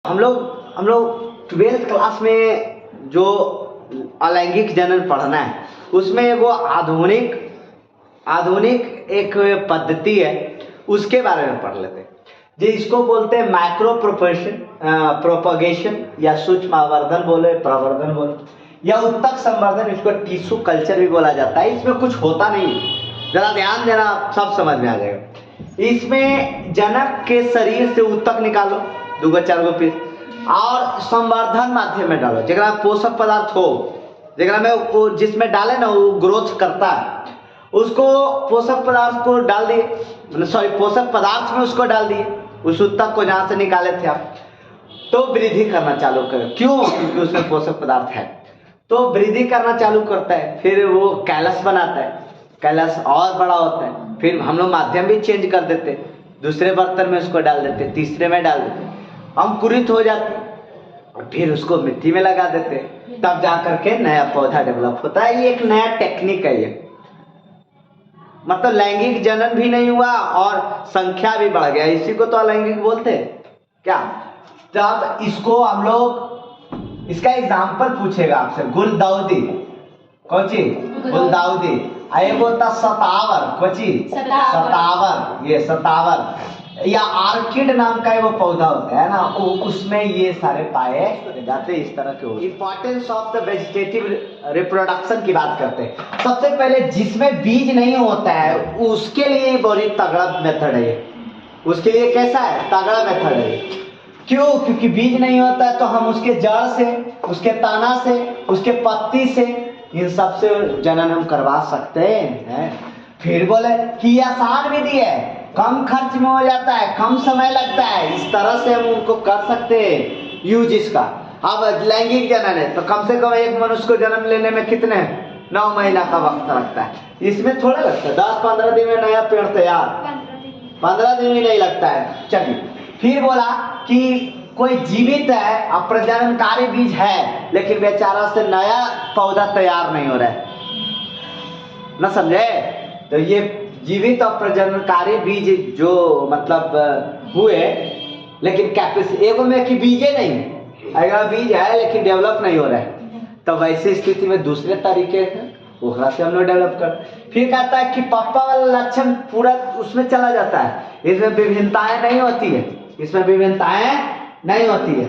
हम लोग 12th class में जो अलैंगिक जनन पढ़ना है उसमें वो आधुनिक एक पद्धति है उसके बारे में पढ़ लेते हैं। जी इसको बोलते हैं माइक्रो प्रोपगेशन या सूक्ष्म आवर्धन बोले, प्रवर्धन बोले या उत्तक संवर्धन, इसको टिश्यू कल्चर भी बोला जाता है। इसमें कुछ होता नहीं, जरा ध्यान देना, सब समझ में आ जाएगा। इसमें जनक के शरीर से उत्तक निकालो 2-4 पीस और संवर्धन माध्यम में डालो, जगह पोषक पदार्थ हो, जगह में वो जिसमें डाले ना वो ग्रोथ करता है, उसको पोषक पदार्थ को डाल दिए, पोषक पदार्थ में उसको डाल दिए, उस उत्तक को जहां से निकाले थे आप, तो वृद्धि करना चालू करें। क्यों? क्योंकि उसमें पोषक पदार्थ है, तो वृद्धि करना चालू करता है। फिर वो कैलस बनाता है, कैलस और बड़ा होता है, फिर हम लोग माध्यम भी चेंज कर देते, दूसरे बर्तन में उसको डाल देते, तीसरे में डाल देते, अंकुरित हो जाते, और फिर उसको मिट्टी में लगा देते, तब जा करके नया पौधा डेवलप होता है। ये एक नया टेक्निक है। ये मतलब लैंगिक जनन भी नहीं हुआ और संख्या भी बढ़ गया, इसी को तो अलैंगिक बोलते हैं क्या। जब इसको हम लोग, इसका एग्जाम्पल पूछेगा आपसे, गुलदाउदी, कौन चीज? गुलदाउदी। आए बोलता सतावर, कौन चीज? सतावर, ये सतावर या आर्किड नाम का वो पौधा होता है ना, उसमें ये सारे पाए जाते इस तरह के। Importance of the vegetative reproduction की बात करते हैं। सबसे पहले जिसमें बीज नहीं होता है उसके लिए बड़ी तगड़ा मेथड है। उसके लिए कैसा है? तगड़ा मेथड है। क्यों? क्योंकि बीज नहीं होता है तो हम उसके जड़ से, उसके तना से, उसके पत्ती से, इन सब से जनन हम करवा सकते हैं। फिर बोले कि आसान विधि है, कम खर्च में हो जाता है, कम समय लगता है, इस तरह से हम उनको कर सकते हैं यूज इसका। अब लैंगिक जनन है तो कम से कम एक मनुष्य को जन्म लेने में कितने 9 महीना का वक्त लगता है, इसमें थोड़ा लगता है 10-15 दिन में नया पेड़ तैयार, 15 दिन भी नहीं लगता है। चलिए फिर बोला कि कोई जीवित है, अप्रजननकारी बीज है, लेकिन बेचारा से नया पौधा तैयार नहीं हो रहा है, न समझे? तो ये जीवित और प्रजननकारी बीज जो मतलब हुए, लेकिन कैपेसिटी में कि बीजे नहीं, अगर बीज है लेकिन डेवलप नहीं हो रहा है, तो वैसी स्थिति में दूसरे तरीके से हम लोग डेवलप कर। फिर कहता है कि पप्पा वाला लक्षण पूरा उसमें चला जाता है, इसमें विभिन्नताएं नहीं होती है, इसमें विभिन्नताएं नहीं होती है।